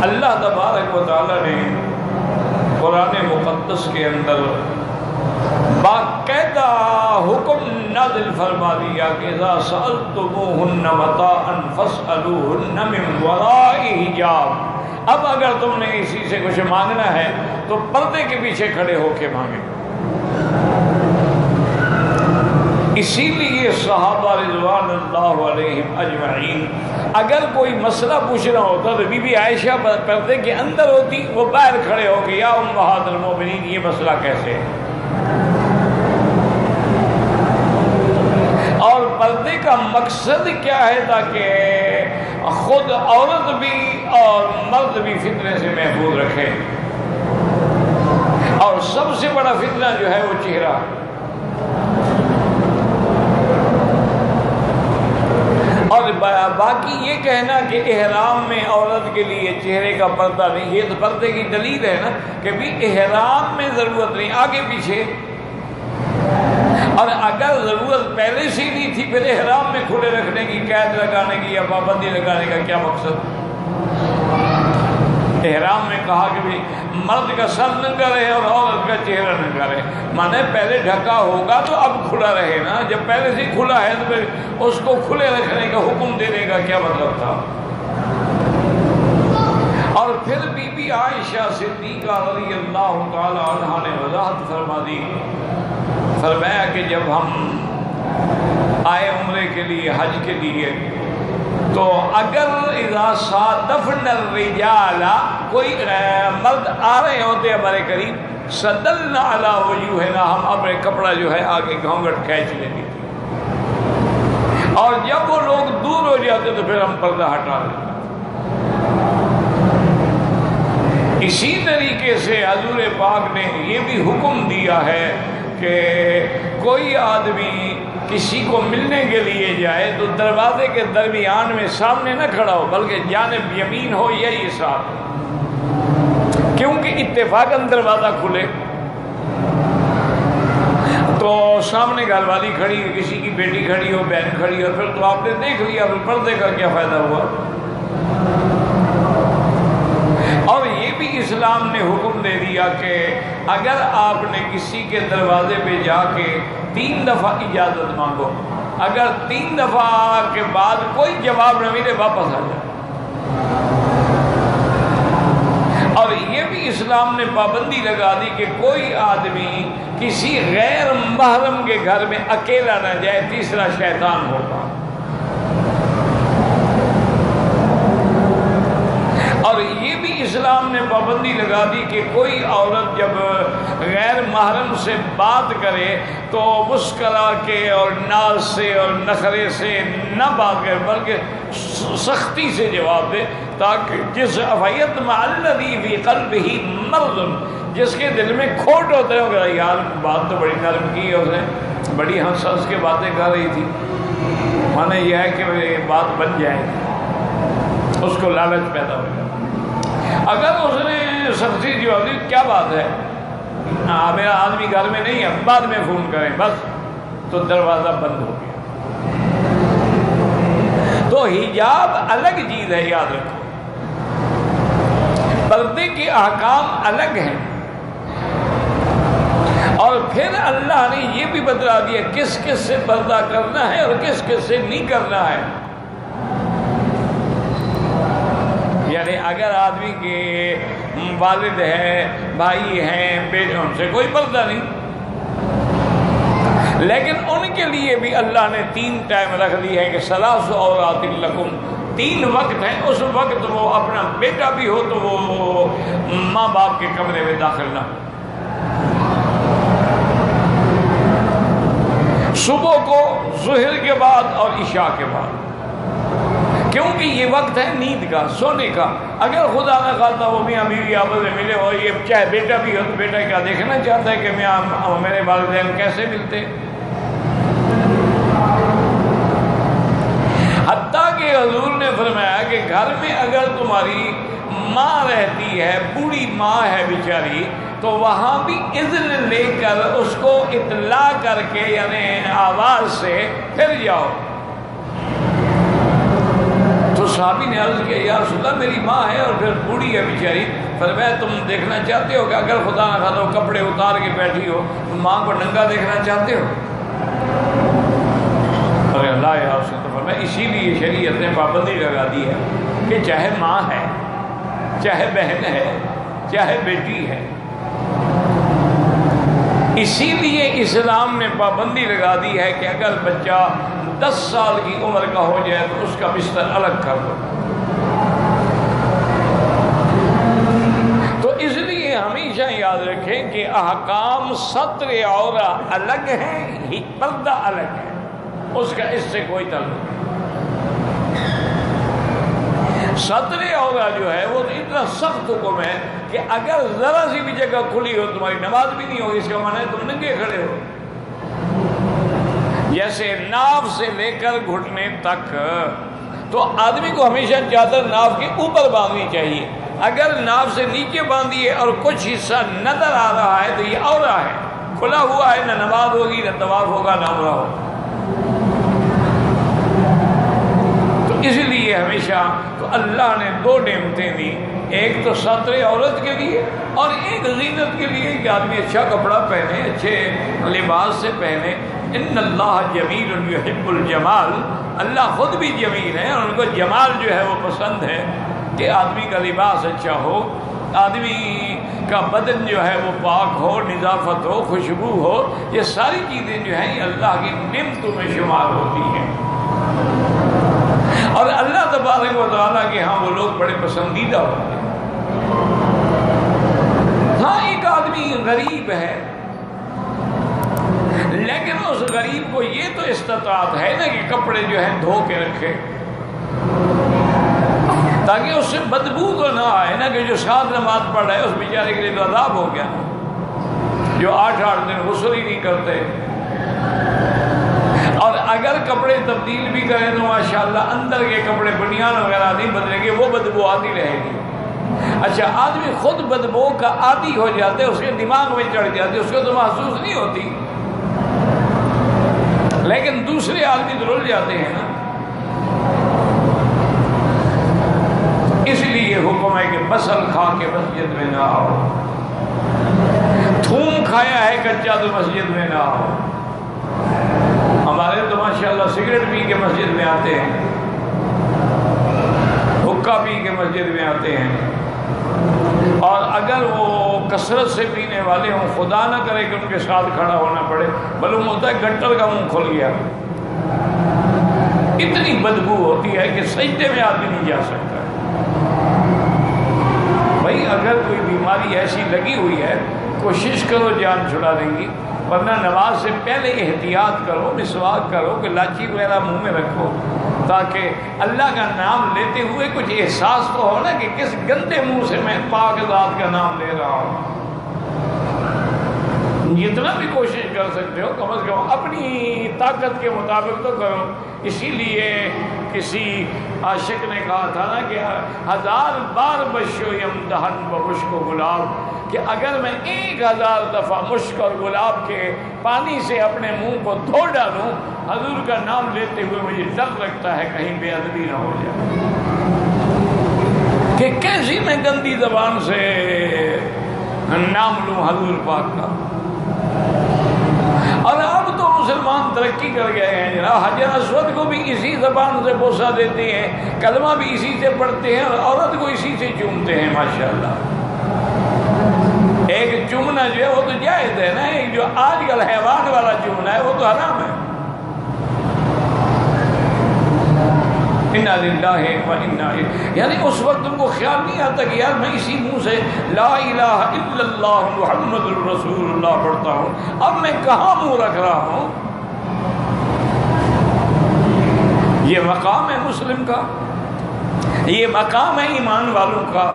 اللہ تبارک و تعالیٰ نے قرآن مقدس کے اندر باقاعدہ حکم نازل فرما دیا کہ اذا سألتموہن متاعا فاسألوہن من وراء حجاب، اب اگر تم نے اسی سے کچھ مانگنا ہے تو پردے کے پیچھے کھڑے ہو کے مانگے۔ اسی لیے صحابہ رضوان اللہ علیہم اجمعین اگر کوئی مسئلہ پوچھنا ہوتا تو بی بی عائشہ پردے کے اندر ہوتی، وہ باہر کھڑے ہو کے یا امہات المومنین یہ مسئلہ کیسے ہے۔ اور پردے کا مقصد کیا ہے؟ تاکہ خود عورت بھی اور مرد بھی فتنے سے محفوظ رکھے، اور سب سے بڑا فتنہ جو ہے وہ چہرہ۔ اور باقی یہ کہنا کہ احرام میں عورت کے لیے چہرے کا پردہ نہیں، یہ تو پردے کی دلیل ہے نا کہ بھی احرام میں ضرورت نہیں، آگے پیچھے۔ اور اگر ضرورت پہلے سے نہیں تھی پھر احرام میں کھلے رکھنے کی، قید لگانے کی یا پابندی لگانے کا کیا مقصد؟ احرام میں کہا کہ بھی مرد کا سر ننگا رہے اور عورت کا چہرہ ننگا رہے، مانے پہلے ڈھکا ہوگا تو اب کھلا رہے نا، جب پہلے سے کھلا ہے تو پھر اس کو کھلے رکھنے کا حکم دینے کا کیا مطلب تھا؟ اور پھر بی بی عائشہ صدیقہ رضی اللہ تعالی عنہا نے وضاحت فرما دی، فرمایا کہ جب ہم آئے عمرے کے لیے، حج کے لیے، تو اگر اذا صادفنا الرجال، کوئی مرد آ رہے ہوتے ہمارے قریب، سدلنا علی وجوہنا، ہم اپنے کپڑا جو ہے آگے گھونگھٹ کھینچ لیتے تھے، اور جب وہ لوگ دور ہو جاتے تو پھر ہم پردہ ہٹا لیتے۔ اسی طریقے سے حضور پاک نے یہ بھی حکم دیا ہے کہ کوئی آدمی کسی کو ملنے کے لیے جائے تو دروازے کے درمیان میں سامنے نہ کھڑا ہو، بلکہ جانب یمین ہو یا یسار، کیونکہ اتفاقاً دروازہ کھلے تو سامنے گھر والی کھڑی ہو، کسی کی بیٹی کھڑی ہو، بہن کھڑی ہو، پھر تو آپ نے دیکھ لیا، پھر پردے کا کیا فائدہ ہوا؟ اور یہ بھی اسلام نے حکم دے دیا کہ اگر آپ نے کسی کے دروازے پہ جا کے 3 دفعہ اجازت مانگو، اگر 3 دفعہ کے بعد کوئی جواب نہ ملے واپس آ جائے۔ اور یہ بھی اسلام نے پابندی لگا دی کہ کوئی آدمی کسی غیر محرم کے گھر میں اکیلا نہ جائے، تیسرا شیطان ہوگا۔ اور یہ بھی اسلام نے پابندی لگا دی کہ کوئی عورت جب غیر محرم سے بات کرے تو مسکرا کے اور ناز سے اور نخرے سے نہ بات کرے، بلکہ سختی سے جواب دے، تاکہ جس افیت مع الذی فی قلبہ مرض، جس کے دل میں کھوٹ ہوتا ہے کہ یار بات تو بڑی نرم کی ہے، اس نے بڑی ہنس ہنس کے باتیں کر رہی تھی، مانے یہ ہے کہ بات بن جائے گی، اس کو لالچ پیدا ہوگا۔ اگر اس نے سختی جواب دی کیا بات ہے، میرا آدمی گھر میں نہیں ہے، بعد میں فون کریں بس، تو دروازہ بند ہو گیا۔ تو حجاب الگ چیز ہے، یاد رکھو، پردے کے احکام الگ ہیں، اور پھر اللہ نے یہ بھی بتلا دیا کس کس سے پردہ کرنا ہے اور کس کس سے نہیں کرنا ہے۔ یعنی اگر آدمی کے والد ہیں، بھائی ہیں، بیٹے، ان سے کوئی پردہ نہیں، لیکن ان کے لیے بھی اللہ نے 3 ٹائم رکھ دی ہے کہ ثلاث عورات لکم، 3 وقت ہیں، اس وقت وہ اپنا بیٹا بھی ہو تو وہ ماں باپ کے کمرے میں داخل نہ ہو، صبح کو، ظہر کے بعد اور عشاء کے بعد، کیونکہ یہ وقت ہے نیند کا، سونے کا۔ اگر خدا نہ خواستہ وہ میاں بیوی آپس میں ملے اور یہ چاہے بیٹا بھی ہو تو بیٹا کیا دیکھنا چاہتا ہے کہ میرے والدین کیسے ملتے، حتیٰ کہ حضور نے فرمایا کہ گھر میں اگر تمہاری ماں رہتی ہے، بوڑھی ماں ہے بیچاری، تو وہاں بھی اذن لے کر اس کو اطلاع کر کے یعنی آواز سے پھر جاؤ، تو صحابی نے عرض کیا یا رسول اللہ میری ماں ہے اور پھر بوڑھی ہے بیچاری، فرمایا تم دیکھنا چاہتے ہو کہ اگر خدا نہ خواستہ کپڑے اتار کے بیٹھی ہو تو ماں کو ننگا دیکھنا چاہتے ہو؟ اور اللہ یا رسول اللہ فرمایا اسی لیے شریعت نے پابندی لگا دی ہے کہ چاہے ماں ہے، چاہے بہن ہے، چاہے بیٹی ہے، اسی لیے اسلام نے پابندی لگا دی ہے کہ اگر بچہ 10 سال کی عمر کا ہو جائے تو اس کا بستر الگ کر دو۔ تو اس لیے ہمیشہ یاد رکھیں کہ احکام ستر عورت الگ ہیں، پردہ الگ ہے، اس کا اس سے کوئی تعلق نہیں۔ ستر عورت جو ہے وہ اتنا سخت حکم ہے کہ اگر ذرا سی بھی جگہ کھلی ہو تمہاری نماز بھی نہیں ہوگی، اس کا معنی ہے تم ننگے کھڑے ہو۔ جیسے ناف سے لے کر گھٹنے تک، تو آدمی کو ہمیشہ چادر ناف کے اوپر باندھنی چاہیے۔ اگر ناف سے نیچے باندھی ہے اور کچھ حصہ نظر آ رہا ہے تو یہ عورت ہے، کھلا ہوا ہے، نہ نماز ہوگی، نہ طواف ہوگا، نہ عمرہ ہوگا۔ تو اس لیے ہمیشہ تو اللہ نے 2 نعمتیں دی، ایک تو ستر عورت کے لیے اور ایک زینت کے لیے کہ آدمی اچھا کپڑا پہنے، اچھے لباس سے پہنے۔ ان اللہ جمیل یحب الجمال، اللہ خود بھی جمیل ہے اور ان کو جمال جو ہے وہ پسند ہے کہ آدمی کا لباس اچھا ہو، آدمی کا بدن جو ہے وہ پاک ہو، نظافت ہو، خوشبو ہو۔ یہ ساری چیزیں جو ہیں یہ اللہ کی نعمتوں میں شمار ہوتی ہیں، اور اللہ تبارک و تعالیٰ کے ہاں وہ لوگ بڑے پسندیدہ ہوتے ہیں۔ ہاں ایک آدمی غریب ہے لیکن اس غریب کو یہ تو استطاعت ہے نا کہ کپڑے جو ہیں دھو کے رکھے، تاکہ اس سے بدبو تو نہ آئے نا، کہ جو 7 نماز پڑھ رہے اس بیچارے کے لیے تو عذاب ہو گیا، جو 8 دن غسل ہی نہیں کرتے۔ اور اگر کپڑے تبدیل بھی کریں تو ماشاءاللہ اندر کے کپڑے بنیان وغیرہ نہیں بدلیں گے، وہ بدبو آتی رہے گی۔ اچھا آدمی خود بدبو کا عادی ہو جاتے، اس کے دماغ میں چڑھ جاتے، اس کو تو محسوس نہیں ہوتی، لیکن دوسرے آدمی تو رول جاتے ہیں نا۔ اس لیے حکم ہے کہ بصل کھا کے مسجد میں نہ آؤ، تھوم کھایا ہے کچا تو مسجد میں نہ آؤ۔ ہمارے تو ماشاءاللہ سگریٹ پی کے مسجد میں آتے ہیں، حقہ پی کے مسجد میں آتے ہیں، اور اگر وہ کثرت سے پینے والے ہوں، خدا نہ کرے کہ ان کے ساتھ کھڑا ہونا پڑے، معلوم ہوتا ہے گٹر کا منہ کھل گیا، اتنی بدبو ہوتی ہے کہ سجدے میں آدمی نہیں جا سکتا۔ بھائی اگر کوئی بیماری ایسی لگی ہوئی ہے کوشش کرو جان چھڑا دیں گی، ورنہ نماز سے پہلے احتیاط کرو، مسواک کرو، کہ لاچی وغیرہ منہ میں رکھو، تاکہ اللہ کا نام لیتے ہوئے کچھ احساس تو ہو نا کہ کس گندے منہ سے میں پاک ذات کا نام لے رہا ہوں۔ جتنا بھی کوشش کر سکتے ہو کم از کم اپنی طاقت کے مطابق تو کرو۔ اسی لیے کسی عاشق نے کہا تھا نا کہ 1000 بار بشو یمدحن و مشک و گلاب، کہ اگر میں 1000 دفعہ مشک اور گلاب کے پانی سے اپنے منہ کو دھو ڈالوں، حضور کا نام لیتے ہوئے مجھے ڈر لگتا ہے کہیں بے ادبی نہ ہو جائے، کہ کیسی میں گندی زبان سے نام لوں حضور پاک کا۔ اور اب تو مسلمان ترقی کر گئے ہیں جناب، حجر اسود کو بھی اسی زبان سے بوسہ دیتے ہیں، کلمہ بھی اسی سے پڑھتے ہیں، اور عورت کو اسی سے چومتے ہیں ماشاءاللہ۔ ایک چومنا جو ہے وہ تو جائز ہے نا، ایک جو آج کل حیوان والا چومنا ہے وہ تو حرام ہے۔ انا للہ و انا الیہ، یعنی اس وقت تم کو خیال نہیں آتا کہ یار میں اسی منہ سے لا الہ الا اللہ محمد الرسول اللہ پڑھتا ہوں، اب میں کہاں منہ رکھ رہا ہوں؟ یہ مقام ہے مسلم کا، یہ مقام ہے ایمان والوں کا۔